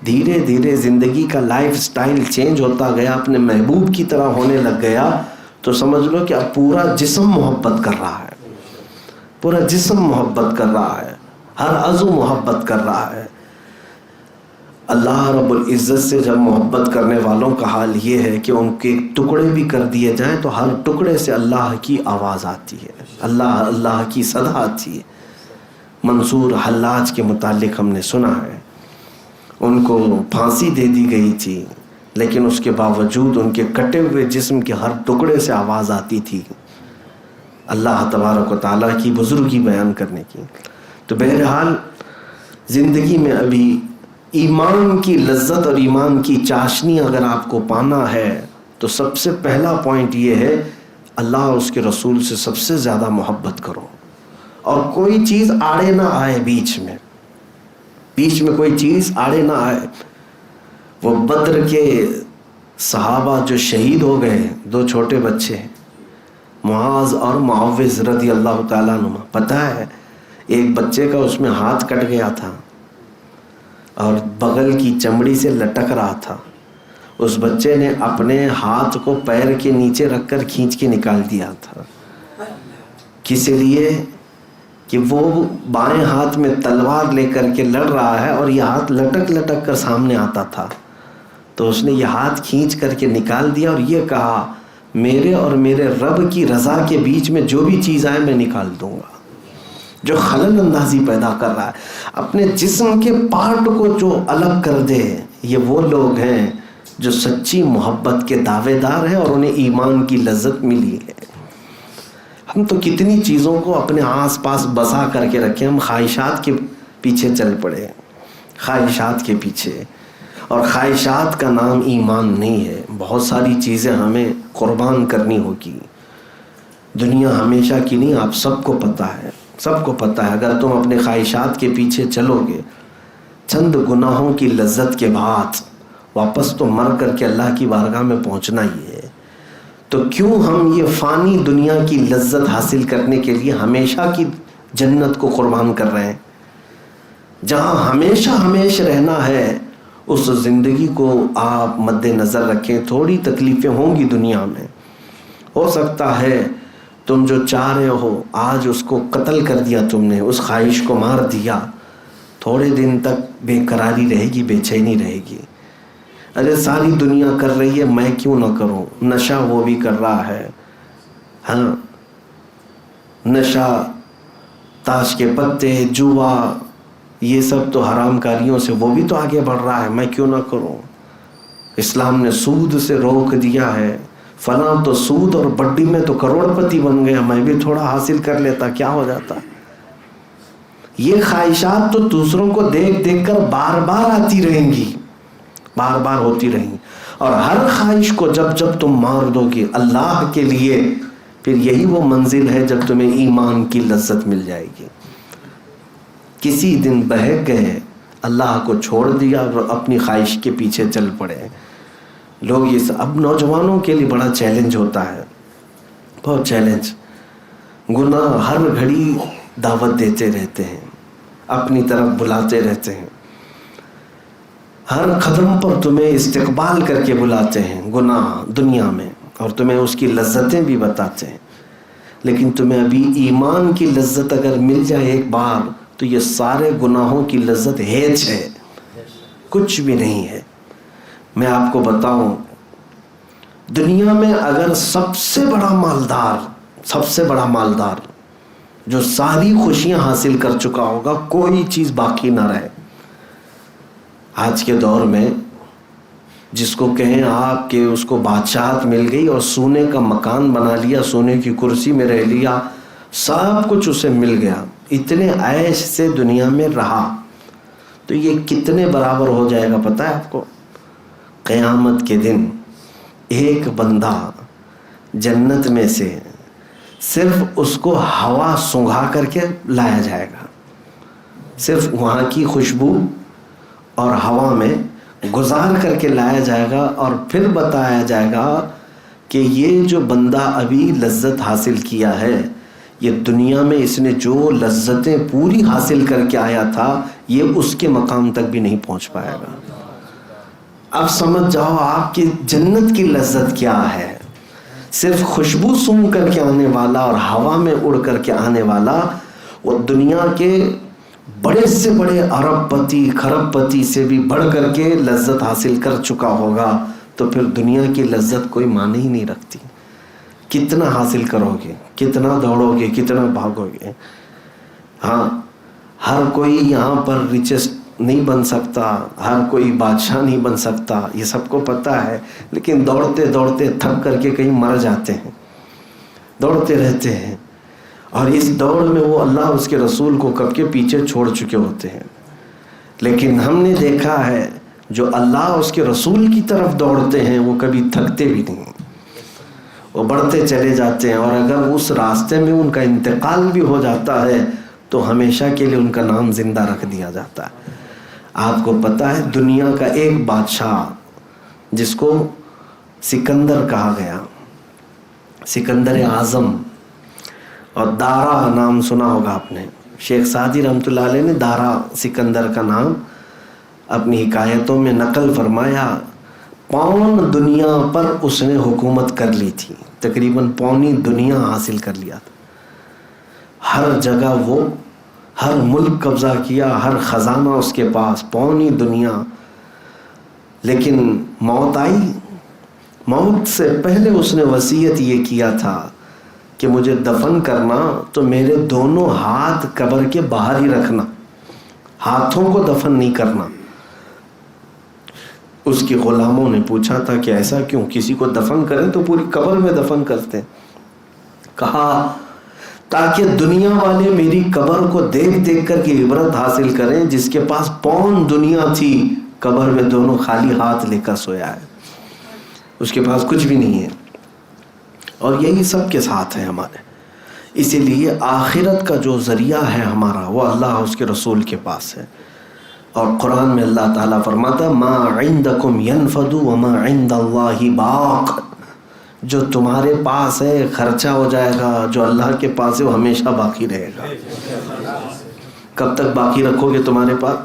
دھیرے دھیرے زندگی کا لائف سٹائل چینج ہوتا گیا، اپنے محبوب کی طرح ہونے لگ گیا. تو سمجھ لو کہ اب پورا جسم محبت کر رہا ہے، پورا جسم محبت کر رہا ہے، ہر عضو محبت کر رہا ہے. اللہ رب العزت سے جب محبت کرنے والوں کا حال یہ ہے کہ ان کے ٹکڑے بھی کر دیے جائیں تو ہر ٹکڑے سے اللہ کی آواز آتی ہے، اللہ اللہ کی صدا آتی ہے. منصور حلاج کے متعلق ہم نے سنا ہے، ان کو پھانسی دے دی گئی تھی، لیکن اس کے باوجود ان کے کٹے ہوئے جسم کے ہر ٹکڑے سے آواز آتی تھی اللہ تبارک و تعالیٰ کی بزرگی بیان کرنے کی. تو بہرحال زندگی میں ابھی ایمان کی لذت اور ایمان کی چاشنی اگر آپ کو پانا ہے تو سب سے پہلا پوائنٹ یہ ہے، اللہ اور اس کے رسول سے سب سے زیادہ محبت کرو، اور کوئی چیز آڑے نہ آئے بیچ میں کوئی چیز آڑے نہ آئے. وہ بدر کے صحابہ جو شہید ہو گئے، 2 چھوٹے بچے معاذ اور معوذ رضی اللہ تعالیٰ عنہ، پتہ ہے ایک بچے کا اس میں ہاتھ کٹ گیا تھا اور بغل کی چمڑی سے لٹک رہا تھا. اس بچے نے اپنے ہاتھ کو پیر کے نیچے رکھ کر کھینچ کے نکال دیا تھا. کس لیے؟ کہ وہ بائیں ہاتھ میں تلوار لے کر کے لڑ رہا ہے اور یہ ہاتھ لٹک لٹک کر سامنے آتا تھا. تو اس نے یہ ہاتھ کھینچ کر کے نکال دیا اور یہ کہا، میرے اور میرے رب کی رضا کے بیچ میں جو بھی چیز آئے میں نکال دوں گا. جو خلل اندازی پیدا کر رہا ہے، اپنے جسم کے پارٹ کو جو الگ کر دے، یہ وہ لوگ ہیں جو سچی محبت کے دعوے دار ہیں اور انہیں ایمان کی لذت ملی ہے. ہم تو کتنی چیزوں کو اپنے آس پاس بسا کر کے رکھے، ہم خواہشات کے پیچھے چل پڑے، خواہشات کے پیچھے. اور خواہشات کا نام ایمان نہیں ہے. بہت ساری چیزیں ہمیں قربان کرنی ہوگی. دنیا ہمیشہ کی نہیں، آپ سب کو پتہ ہے، سب کو پتہ ہے. اگر تم اپنے خواہشات کے پیچھے چلو گے، چند گناہوں کی لذت کے بعد واپس تو مر کر کے اللہ کی بارگاہ میں پہنچنا ہی ہے. تو کیوں ہم یہ فانی دنیا کی لذت حاصل کرنے کے لیے ہمیشہ کی جنت کو قربان کر رہے ہیں؟ جہاں ہمیشہ ہمیشہ رہنا ہے اس زندگی کو آپ مد نظر رکھیں. تھوڑی تکلیفیں ہوں گی دنیا میں، ہو سکتا ہے تم جو چاہ رہے ہو آج اس کو قتل کر دیا، تم نے اس خواہش کو مار دیا، تھوڑے دن تک بے قراری رہے گی، بے چینی رہے گی. ارے ساری دنیا کر رہی ہے، میں کیوں نہ کروں؟ نشہ وہ بھی کر رہا ہے، ہاں نشہ، تاش کے پتے، جوا، یہ سب تو حرام کاریوں سے وہ بھی تو آگے بڑھ رہا ہے، میں کیوں نہ کروں؟ اسلام نے سود سے روک دیا ہے، فلاں تو سود اور بڈی میں تو کروڑ پتی بن گیا، میں بھی تھوڑا حاصل کر لیتا، کیا ہو جاتا؟ یہ خواہشات تو دوسروں کو دیکھ دیکھ کر بار بار آتی رہیں گی، بار بار ہوتی رہیں گی. اور ہر خواہش کو جب جب تم مار دو گے اللہ کے لیے، پھر یہی وہ منزل ہے جب تمہیں ایمان کی لذت مل جائے گی. کسی دن بہک گئے اللہ کو چھوڑ دیا اور اپنی خواہش کے پیچھے چل پڑے. لوگ یہ اب نوجوانوں کے لیے بڑا چیلنج ہوتا ہے, بہت چیلنج. گناہ ہر گھڑی دعوت دیتے رہتے ہیں, اپنی طرف بلاتے رہتے ہیں, ہر قدم پر تمہیں استقبال کر کے بلاتے ہیں گناہ دنیا میں, اور تمہیں اس کی لذتیں بھی بتاتے ہیں. لیکن تمہیں ابھی ایمان کی لذت اگر مل جائے ایک بار تو یہ سارے گناہوں کی لذت ہیچ ہے, کچھ بھی نہیں ہے. میں آپ کو بتاؤں, دنیا میں اگر سب سے بڑا مالدار جو ساری خوشیاں حاصل کر چکا ہوگا, کوئی چیز باقی نہ رہے. آج کے دور میں جس کو کہیں آپ کہ اس کو بادشاہت مل گئی اور سونے کا مکان بنا لیا, سونے کی کرسی میں رہ لیا, سب کچھ اسے مل گیا, اتنے عیش سے دنیا میں رہا, تو یہ کتنے برابر ہو جائے گا پتہ ہے آپ کو؟ قیامت کے دن ایک بندہ جنت میں سے صرف اس کو ہوا سونگھا کر کے لایا جائے گا, صرف وہاں کی خوشبو اور ہوا میں گزار کر کے لایا جائے گا, اور پھر بتایا جائے گا کہ یہ جو بندہ ابھی لذت حاصل کیا ہے, یہ دنیا میں اس نے جو لذتیں پوری حاصل کر کے آیا تھا, یہ اس کے مقام تک بھی نہیں پہنچ پائے گا. اب سمجھ جاؤ آپ کی جنت کی لذت کیا ہے. صرف خوشبو سونگھ کر کے آنے والا اور ہوا میں اڑ کر کے آنے والا, وہ دنیا کے بڑے سے بڑے ارب پتی کھرب پتی سے بھی بڑھ کر کے لذت حاصل کر چکا ہوگا, تو پھر دنیا کی لذت کوئی معنی ہی نہیں رکھتی. کتنا حاصل کرو گے, کتنا دوڑو گے, کتنا بھاگو گے. ہاں, ہر کوئی یہاں پر ریچسٹ نہیں بن سکتا, ہر کوئی بادشاہ نہیں بن سکتا, یہ سب کو پتہ ہے. لیکن دوڑتے دوڑتے تھک کر کے کہیں مر جاتے ہیں, دوڑتے رہتے ہیں, اور اس دوڑ میں وہ اللہ اس کے رسول کو کب کے پیچھے چھوڑ چکے ہوتے ہیں. لیکن ہم نے دیکھا ہے جو اللہ اس کے رسول کی طرف دوڑتے ہیں وہ کبھی تھکتے بھی نہیں, وہ بڑھتے چلے جاتے ہیں. اور اگر اس راستے میں ان کا انتقال بھی ہو جاتا ہے تو ہمیشہ کے لیے ان کا نام زندہ رکھ دیا جاتا ہے. آپ کو پتہ ہے دنیا کا ایک بادشاہ جس کو سکندر کہا گیا, سکندر اعظم, اور دارا نام سنا ہوگا آپ نے, شیخ سعدی رحمۃ اللہ علیہ نے دارا سکندر کا نام اپنی حکایتوں میں نقل فرمایا. پون دنیا پر اس نے حکومت کر لی تھی, تقریباً پونی دنیا حاصل کر لیا تھا. ہر جگہ وہ ہر ملک قبضہ کیا, ہر خزانہ اس کے پاس, پونی دنیا. لیکن موت آئی, موت سے پہلے اس نے وصیت یہ کیا تھا کہ مجھے دفن کرنا تو میرے دونوں ہاتھ قبر کے باہر ہی رکھنا, ہاتھوں کو دفن نہیں کرنا. اس کے غلاموں نے پوچھا تھا کہ ایسا کیوں, کسی کو دفن کریں تو پوری قبر میں دفن کرتے. کہا تاکہ دنیا والے میری قبر کو دیکھ دیکھ کر کے عبرت حاصل کریں, جس کے پاس پون دنیا تھی قبر میں دونوں خالی ہاتھ لے کر سویا ہے, اس کے پاس کچھ بھی نہیں ہے. اور یہی سب کے ساتھ ہے ہمارے. اسی لیے آخرت کا جو ذریعہ ہے ہمارا وہ اللہ اس کے رسول کے پاس ہے. اور قرآن میں اللہ تعالیٰ فرماتا ما عندکم ینفد وما عند اللہ باق, جو تمہارے پاس ہے خرچہ ہو جائے گا, جو اللہ کے پاس ہے وہ ہمیشہ باقی رہے گا. کب تک باقی رکھو گے تمہارے پاس؟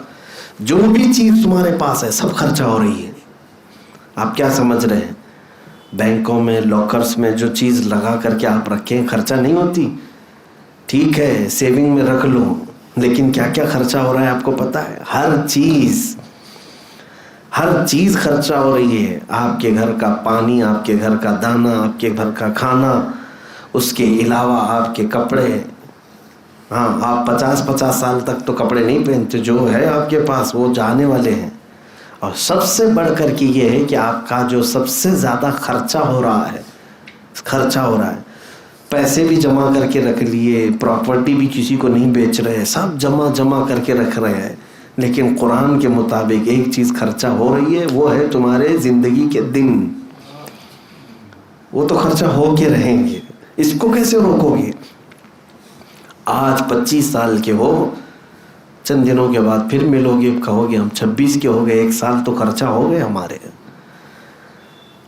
جو بھی چیز تمہارے پاس ہے سب خرچہ ہو رہی ہے. آپ کیا سمجھ رہے ہیں بینکوں میں لاکرز میں جو چیز لگا کر کے آپ رکھیں خرچہ نہیں ہوتی؟ ٹھیک ہے سیونگ میں رکھ لو, لیکن کیا کیا خرچہ ہو رہا ہے آپ کو پتہ ہے؟ ہر چیز خرچہ ہو رہی ہے. آپ کے گھر کا پانی, آپ کے گھر کا دانہ, آپ کے گھر کا کھانا, اس کے علاوہ آپ کے کپڑے. ہاں آپ 50 سال تک تو کپڑے نہیں پہنتے, جو ہے آپ کے پاس وہ جانے والے ہیں. اور سب سے بڑھ کر کے یہ ہے کہ آپ کا جو سب سے زیادہ خرچہ ہو رہا ہے, پیسے بھی جمع کر کے رکھ لیے, پراپرٹی بھی کسی کو نہیں بیچ رہے, سب جمع کر کے رکھ رہے ہیں. لیکن قرآن کے مطابق ایک چیز خرچہ ہو رہی ہے, وہ ہے تمہارے زندگی کے دن. وہ تو خرچہ ہو کے رہیں گے, اس کو کیسے روکو گے؟ آج 25 سال کے ہو, چند دنوں کے بعد پھر ملو گے، کہو گے ہم 26 کے ہو گئے، 1 سال تو خرچہ ہو گئے ہمارے.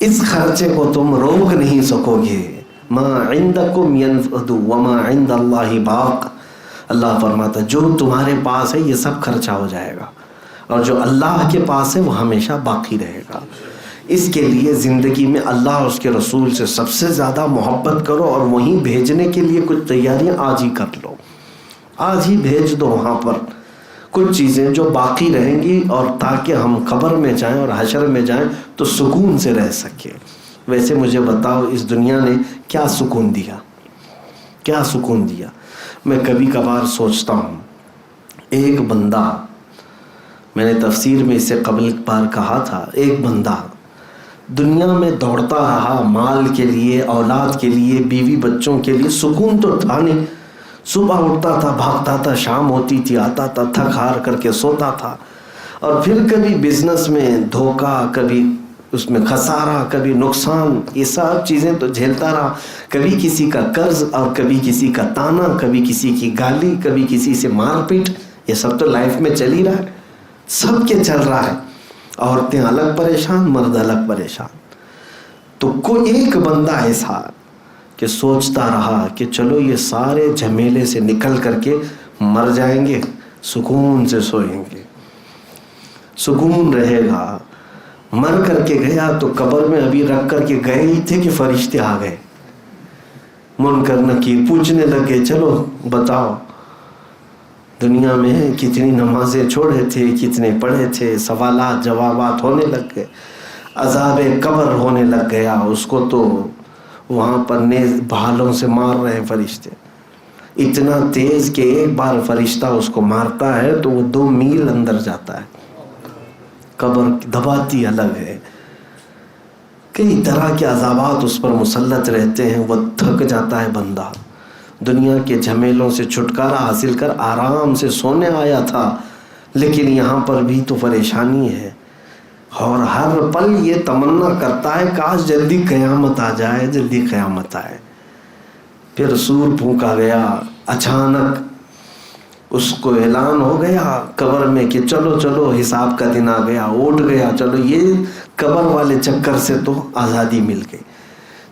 اس خرچے کو تم روک نہیں سکو گے. ما عندکم ينفد وما عند اللہ باق. اللہ فرماتا جو تمہارے پاس ہے یہ سب خرچہ ہو جائے گا، اور جو اللہ کے پاس ہے وہ ہمیشہ باقی رہے گا. اس کے لیے زندگی میں اللہ اور اس کے رسول سے سب سے زیادہ محبت کرو، اور وہیں بھیجنے کے لیے کچھ تیاریاں آج ہی کر لو. آج ہی بھیج دو وہاں پر کچھ چیزیں جو باقی رہیں گی، اور تاکہ ہم قبر میں جائیں اور حشر میں جائیں تو سکون سے رہ سکیں. ویسے مجھے بتاؤ اس دنیا نے کیا سکون دیا، کیا سکون دیا؟ میں کبھی کبھار سوچتا ہوں، ایک بندہ، میں نے تفسیر میں اس سے قبل بار کہا تھا، ایک بندہ دنیا میں دوڑتا رہا مال کے لیے، اولاد کے لیے، بیوی بچوں کے لیے، سکون تو تھا نہیں. صبح اٹھتا تھا، بھاگتا تھا، شام ہوتی تھی آتا تھا، تھک ہار کر کے سوتا تھا، اور پھر کبھی بزنس میں دھوکہ، کبھی اس میں خسارہ، کبھی نقصان، یہ سب چیزیں تو جھیلتا رہا. کبھی کسی کا قرض، اور کبھی کسی کا تانا، کبھی کسی کی گالی، کبھی کسی سے مار پیٹ. یہ سب تو لائف میں چل ہی رہا ہے، سب کے چل رہا ہے. عورتیں الگ پریشان، مرد الگ پریشان. تو کوئی ایک بندہ ایسا کہ سوچتا رہا کہ چلو یہ سارے جھمیلے سے نکل کر کے مر جائیں گے، سکون سے سوئیں گے، سکون رہے گا. مر کر کے گیا تو قبر میں ابھی رکھ کر کے گئے ہی تھے کہ فرشتے آ گئے، منکر نکیر پوچھنے لگے، چلو بتاؤ دنیا میں کتنی نمازیں چھوڑے تھے، کتنے پڑھے تھے. سوالات جوابات ہونے لگ گئے، عذاب قبر ہونے لگ گیا. اس کو تو وہاں پر نیز بھالوں سے مار رہے ہیں فرشتے، اتنا تیز کہ ایک بار فرشتہ اس کو مارتا ہے تو وہ 2 میل اندر جاتا ہے. قبر دباتی الگ ہے، کئی طرح کے عذابات اس پر مسلط رہتے ہیں. وہ تھک جاتا ہے بندہ، دنیا کے جھمیلوں سے چھٹکارا حاصل کر آرام سے سونے آیا تھا، لیکن یہاں پر بھی تو پریشانی ہے. اور ہر پل یہ تمنا کرتا ہے کاش جلدی قیامت آ جائے، جلدی قیامت آئے. پھر سور پھونکا گیا، اچانک اس کو اعلان ہو گیا قبر میں کہ چلو چلو حساب کا دن آ گیا. اٹھ گیا، چلو یہ قبر والے چکر سے تو آزادی مل گئی.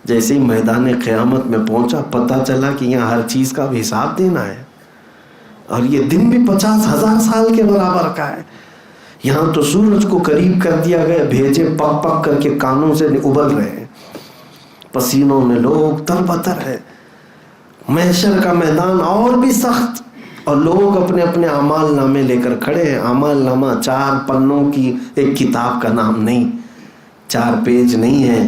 جیسے ہی میدان قیامت میں پہنچا، پتہ چلا کہ یہاں ہر چیز کا حساب دینا ہے، اور یہ دن بھی 50,000 سال کے برابر کا ہے. یہاں تو سورج کو قریب کر دیا گیا، بھیجے پک پک کر کے کانوں سے ابل رہے ہیں، پسینوں میں لوگ تربتر ہے. محشر کا میدان اور بھی سخت، اور لوگ اپنے اپنے اعمال نامے لے کر کھڑے ہیں. اعمال نامہ 4 پنوں کی ایک کتاب کا نام نہیں، 4 پیج نہیں ہے.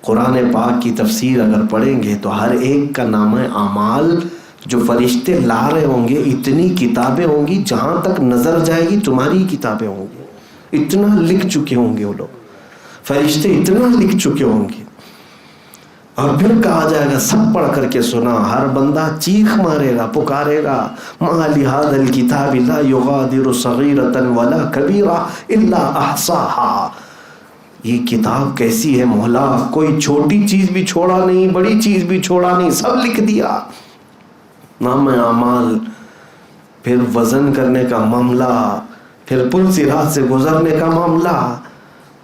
قرآن پاک کی تفسیر اگر پڑھیں گے تو ہر ایک کا نام ہے اعمال. جو فرشتے لا رہے ہوں گے، اتنی کتابیں ہوں گی، جہاں تک نظر جائے گی تمہاری کتابیں ہوں گی. اتنا لکھ چکے ہوں گے وہ لوگ، فرشتے اتنا لکھ چکے ہوں گے. اور پھر کہا جائے گا سب پڑھ کر کے سنا. ہر بندہ چیخ مارے گا، پکارے گا، ما لہذا الکتاب لا یغادر صغیرۃ ولا کبیرۃ الا احصاها. یہ کتاب کیسی ہے مولا، کوئی چھوٹی چیز بھی چھوڑا نہیں، بڑی چیز بھی چھوڑا نہیں، سب لکھ دیا. نام اعمال، پھر وزن کرنے کا معاملہ، پھر پل صراط سے گزرنے کا معاملہ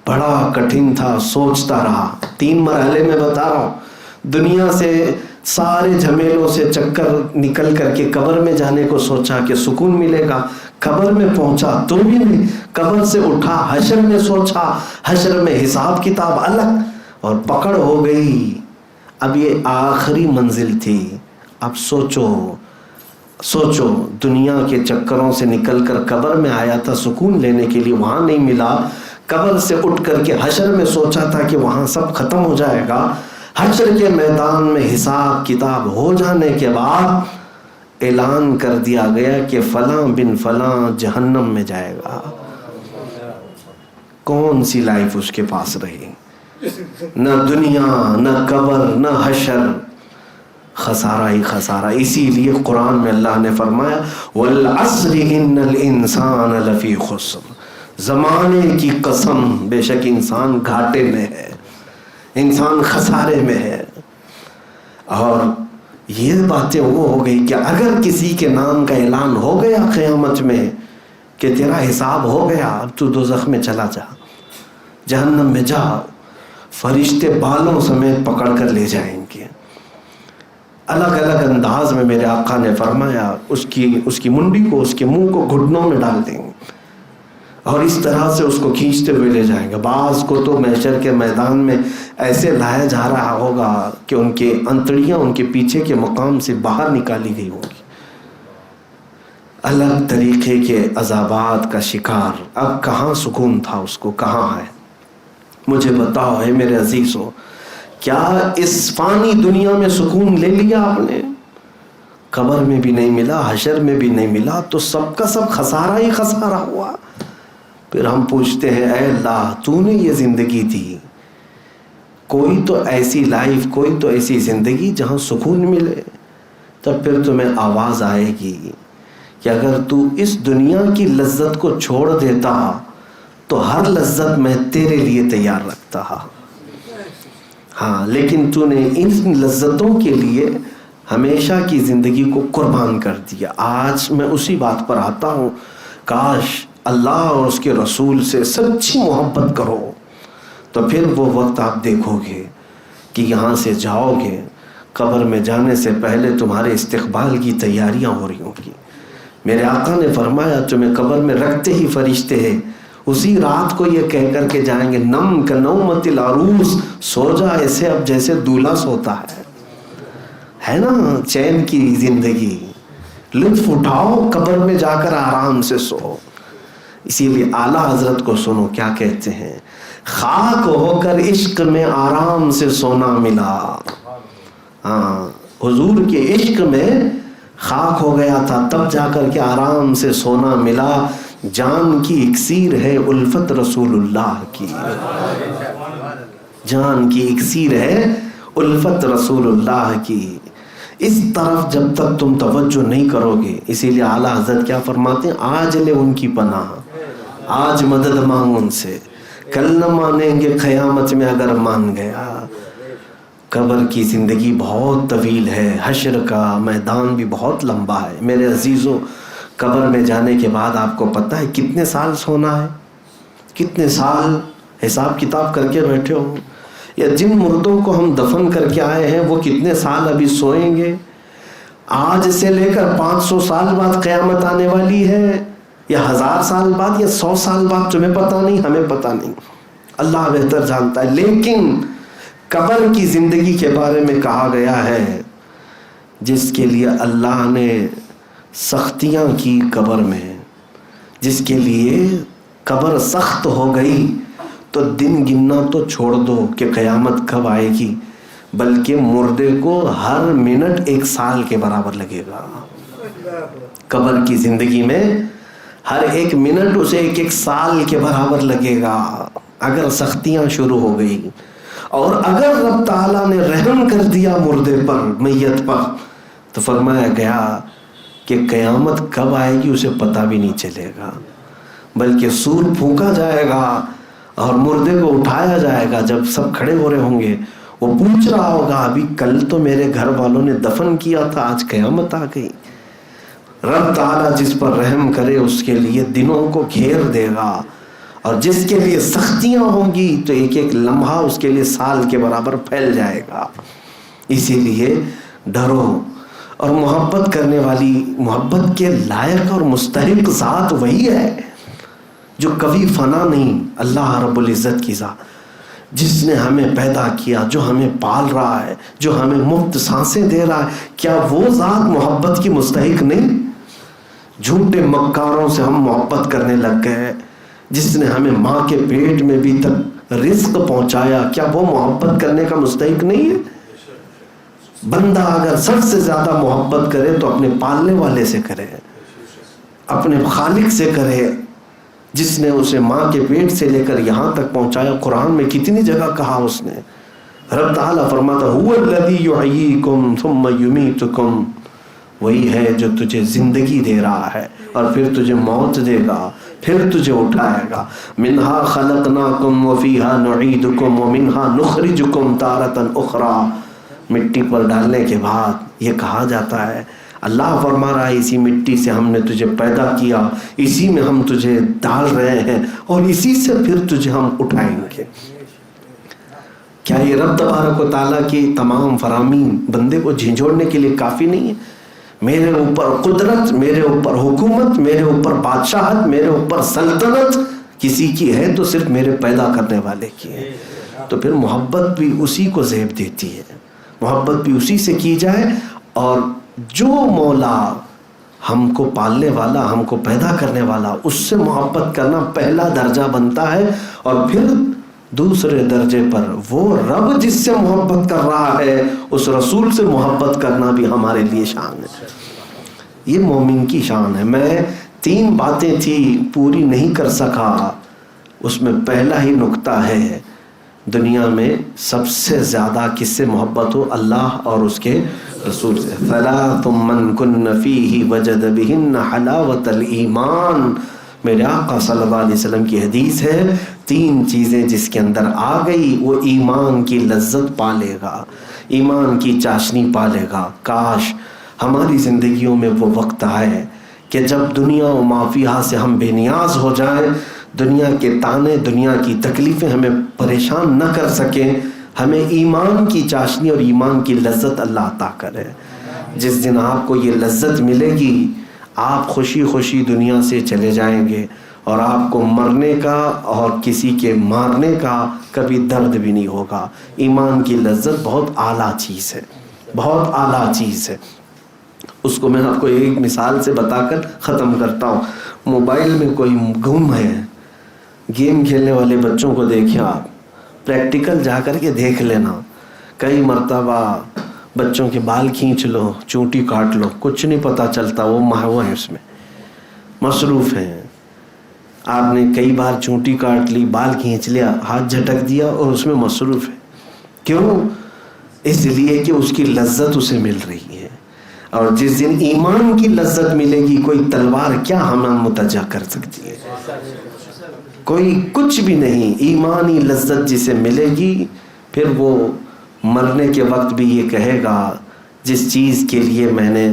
بڑا کٹھن تھا. سوچتا رہا. 3 مرحلے میں بتا رہا ہوں. دنیا سے سارے جھمیلوں سے چکر نکل کر کے قبر میں جانے کو سوچا کہ سکون ملے گا. قبر میں پہنچا تو بھی نہیں. قبر سے اٹھا، حشر میں سوچا، حشر میں حساب کتاب الگ، اور پکڑ ہو گئی. اب یہ آخری منزل تھی. اب سوچو دنیا کے چکروں سے نکل کر قبر میں آیا تھا سکون لینے کے لیے، وہاں نہیں ملا. قبر سے اٹھ کر کے حشر میں سوچا تھا کہ وہاں سب ختم ہو جائے گا. حشر کے میدان میں حساب کتاب ہو جانے کے بعد اعلان کر دیا گیا کہ فلاں بن فلاں جہنم میں جائے گا. کون سی لائف اس کے پاس رہی؟ نہ دنیا، نہ قبر، نہ حشر، خسارہ ہی خسارہ. اسی لیے قرآن میں اللہ نے فرمایا والعصر ان الانسان لفی خسر. زمانے کی قسم، بے شک انسان گھاٹے میں ہے، انسان خسارے میں ہے. اور یہ باتیں وہ ہو گئی کہ اگر کسی کے نام کا اعلان ہو گیا قیامت میں کہ تیرا حساب ہو گیا، اب تو دوزخ میں چلا جا، جہنم میں جا، فرشتے بالوں سمیت پکڑ کر لے جائیں گے۔ الگ الگ انداز میں میرے آقا نے فرمایا اس کی منڈی کو، اس کے منہ کو گھٹنوں میں ڈال دیں گے اور اس طرح سے اس کو کھینچتے ہوئے لے جائیں گے۔ بعض کو تو محشر کے میدان میں ایسے لایا جا رہا ہوگا کہ ان کے انتڑیاں ان کے پیچھے کے مقام سے باہر نکالی گئی ہوں گی۔ الگ طریقے کے عذابات کا شکار، اب کہاں سکون تھا اس کو، کہاں ہے؟ مجھے بتاؤ ہے میرے عزیزو، کیا اس فانی دنیا میں سکون لے لیا آپ نے؟ قبر میں بھی نہیں ملا، حشر میں بھی نہیں ملا، تو سب کا سب خسارہ ہی خسارہ ہوا۔ پھر ہم پوچھتے ہیں اے اللہ تو نے یہ زندگی دی، کوئی تو ایسی لائف، کوئی تو ایسی زندگی جہاں سکون ملے، تب پھر تمہیں آواز آئے گی کہ اگر تو اس دنیا کی لذت کو چھوڑ دیتا تو ہر لذت میں تیرے لیے تیار رکھتا۔ ہاں لیکن تو نے ان لذتوں کے لیے ہمیشہ کی زندگی کو قربان کر دیا۔ آج میں اسی بات پر آتا ہوں، کاش اللہ اور اس کے رسول سے سچی محبت کرو، تو پھر وہ وقت آپ دیکھو گے کہ یہاں سے جاؤ گے، قبر میں جانے سے پہلے تمہارے استقبال کی تیاریاں ہو رہی ہوں گی۔ میرے آقا نے فرمایا تمہیں قبر میں رکھتے ہی فرشتے ہیں اسی رات کو یہ کہہ کر کے جائیں گے، نم کا نومت العروس، سو جا ایسے اب جیسے دولہا سوتا ہے نا، چین کی زندگی، لطف اٹھاؤ، قبر میں جا کر آرام سے سو۔ اسی لیے اعلیٰ حضرت کو سنو کیا کہتے ہیں، خاک ہو کر عشق میں آرام سے سونا ملا۔ ہاں حضور کے عشق میں خاک ہو گیا تھا، تب جا کر کے آرام سے سونا ملا۔ جان کی اکسیر ہے الفت رسول اللہ کی، جان کی اکسیر ہے الفت رسول اللہ کی۔ اس طرف جب تک تم توجہ نہیں کرو گے، اسی لیے اعلیٰ حضرت کیا فرماتے ہیں، آج لے ان کی پناہ، آج مدد مانگ ان سے، کل نہ مانیں گے قیامت میں اگر مان گیا۔ قبر کی زندگی بہت طویل ہے، حشر کا میدان بھی بہت لمبا ہے۔ میرے عزیزو، قبر میں جانے کے بعد آپ کو پتہ ہے کتنے سال سونا ہے؟ کتنے سال حساب کتاب کر کے بیٹھے ہو؟ یا جن مردوں کو ہم دفن کر کے آئے ہیں وہ کتنے سال ابھی سوئیں گے؟ آج سے لے کر 500 سال بعد قیامت آنے والی ہے، یا 1000 سال بعد، یا 100 سال بعد، تمہیں پتہ نہیں، ہمیں پتہ نہیں، اللہ بہتر جانتا ہے۔ لیکن قبر کی زندگی کے بارے میں کہا گیا ہے جس کے لیے اللہ نے سختیاں کی قبر میں، جس کے لیے قبر سخت ہو گئی، تو دن گننا تو چھوڑ دو کہ قیامت کب آئے گی، بلکہ مردے کو ہر منٹ 1 سال کے برابر لگے گا۔ قبر کی زندگی میں ہر 1 منٹ اسے 1 سال کے برابر لگے گا اگر سختیاں شروع ہو گئی۔ اور اگر رب تعالیٰ نے رحم کر دیا مردے پر، میت پر، تو فرمایا گیا کہ قیامت کب آئے گی اسے پتہ بھی نہیں چلے گا، بلکہ سور پھونکا جائے گا اور مردے کو اٹھایا جائے گا۔ جب سب کھڑے ہو رہے ہوں گے، وہ پوچھ رہا ہوگا ابھی کل تو میرے گھر والوں نے دفن کیا تھا، آج قیامت آ گئی۔ رب تعالیٰ جس پر رحم کرے اس کے لیے دنوں کو گھیر دے گا، اور جس کے لیے سختیاں ہوں گی تو 1 لمحہ اس کے لیے سال کے برابر پھیل جائے گا۔ اسی لیے ڈرو، اور محبت کرنے والی، محبت کے لائق اور مستحق ذات وہی ہے جو کبھی فنا نہیں، اللہ رب العزت کی ذات، جس نے ہمیں پیدا کیا، جو ہمیں پال رہا ہے، جو ہمیں مفت سانسیں دے رہا ہے۔ کیا وہ ذات محبت کی مستحق نہیں؟ جھوٹے مکاروں سے ہم محبت کرنے لگ گئے، جس نے ہمیں ماں کے پیٹ میں بھی تک رزق پہنچایا، کیا وہ محبت کرنے کا مستحق نہیں ہے؟ بندہ اگر سب سے زیادہ محبت کرے تو اپنے پالنے والے سے کرے، اپنے خالق سے کرے، جس نے اسے ماں کے پیٹ سے لے کر یہاں تک پہنچایا۔ قرآن میں کتنی جگہ کہا اس نے، رب تعالیٰ فرماتا هو الذی یحییکم ثم یمیتکم، وہی ہے جو تجھے زندگی دے رہا ہے اور پھر تجھے موت دے گا، پھر تجھے اٹھائے گا۔ منہا خلقناکم وفیہا نعیدکم ومنہا نخرجکم تارۃ اخری، مٹی پر ڈالنے کے بعد یہ کہا جاتا ہے اللہ فرما رہا ہے اسی مٹی سے ہم نے تجھے پیدا کیا، اسی میں ہم تجھے ڈال رہے ہیں اور اسی سے پھر تجھے ہم اٹھائیں گے۔ کیا یہ رب تبارک و تعالیٰ کی تمام فرامین بندے کو جھنجھوڑنے کے لیے کافی نہیں ہے؟ میرے اوپر قدرت، میرے اوپر حکومت، میرے اوپر بادشاہت، میرے اوپر سلطنت کسی کی ہے تو صرف میرے پیدا کرنے والے کی ہے۔ تو پھر محبت بھی اسی کو زیب دیتی ہے، محبت بھی اسی سے کی جائے، اور جو مولا ہم کو پالنے والا، ہم کو پیدا کرنے والا، اس سے محبت کرنا پہلا درجہ بنتا ہے، اور پھر دوسرے درجے پر وہ رب جس سے محبت کر رہا ہے اس رسول سے محبت کرنا بھی ہمارے لیے شان ہے۔ یہ مومن کی شان ہے۔ میں 3 باتیں تھی پوری نہیں کر سکا، اس میں پہلا ہی نقطہ ہے دنیا میں سب سے زیادہ کس سے محبت ہو؟ اللہ اور اس کے رسول سے۔ ثلاث من کن فیہ وجد بہن حلاوت الایمان، میرے آقا صلی اللہ علیہ وسلم کی حدیث ہے 3 چیزیں جس کے اندر آ گئی وہ ایمان کی لذت پا لے گا، ایمان کی چاشنی پا لے گا۔ کاش ہماری زندگیوں میں وہ وقت آئے کہ جب دنیا و ما فیہا سے ہم بے نیاز ہو جائیں، دنیا کے تانے، دنیا کی تکلیفیں ہمیں پریشان نہ کر سکیں، ہمیں ایمان کی چاشنی اور ایمان کی لذت اللہ عطا کرے۔ جس دن آپ کو یہ لذت ملے گی آپ خوشی خوشی دنیا سے چلے جائیں گے، اور آپ کو مرنے کا اور کسی کے مارنے کا کبھی درد بھی نہیں ہوگا۔ ایمان کی لذت بہت اعلیٰ چیز ہے، بہت اعلیٰ چیز ہے۔ اس کو میں آپ کو ایک مثال سے بتا کر ختم کرتا ہوں۔ موبائل میں کوئی گم ہے، گیم کھیلنے والے بچوں کو دیکھیں آپ، پریکٹیکل جا کر کے دیکھ لینا، کئی مرتبہ بچوں کے بال کھینچ لو، چونٹی کاٹ لو، کچھ نہیں پتہ چلتا، وہ محو ہیں، اس میں مصروف ہیں۔ آپ نے کئی بار چونٹی کاٹ لی، بال کھینچ لیا، ہاتھ جھٹک دیا اور اس میں مصروف ہے۔ کیوں؟ اس لیے کہ اس کی لذت اسے مل رہی ہے، اور جس دن ایمان کی لذت ملے گی کوئی تلوار کیا ہمیں متجا کر سکتی ہے؟ کوئی کچھ بھی نہیں۔ ایمانی لذت جسے ملے گی پھر وہ مرنے کے وقت بھی یہ کہے گا جس چیز کے لیے میں نے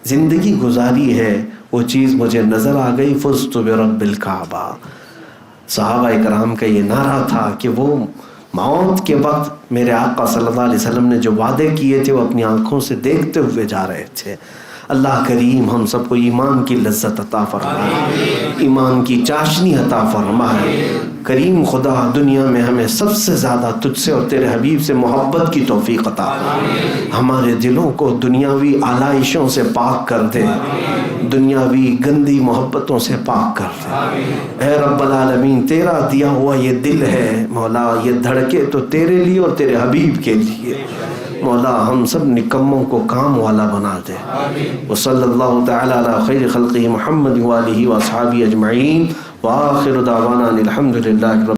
زندگی گزاری ہے وہ چیز مجھے نظر آ گئی، فزت برب الکعبہ۔ صحابہ اکرام کا یہ نعرہ تھا کہ وہ موت کے وقت میرے آقا صلی اللہ علیہ وسلم نے جو وعدے کیے تھے وہ اپنی آنکھوں سے دیکھتے ہوئے جا رہے تھے۔ اللہ کریم ہم سب کو ایمان کی لذت عطا فرمائے، ایمان کی چاشنی عطا فرمائے۔ کریم خدا دنیا میں ہمیں سب سے زیادہ تجھ سے اور تیرے حبیب سے محبت کی توفیق عطا فرمائے۔ ہمارے دلوں کو دنیاوی آلائشوں سے پاک کر دے، دنیاوی گندی محبتوں سے پاک کر دے۔ اے رب العالمین، تیرا دیا ہوا یہ دل ہے مولا، یہ دھڑکے تو تیرے لیے اور تیرے حبیب کے لیے۔ مولا ہم سب نکموں کو کام والا بنا دے۔ وصلی اللہ تعالی علی خیر خلقہ محمد وآلہ واصحابہ اجمعین، وآخر دعوانا الحمد للہ۔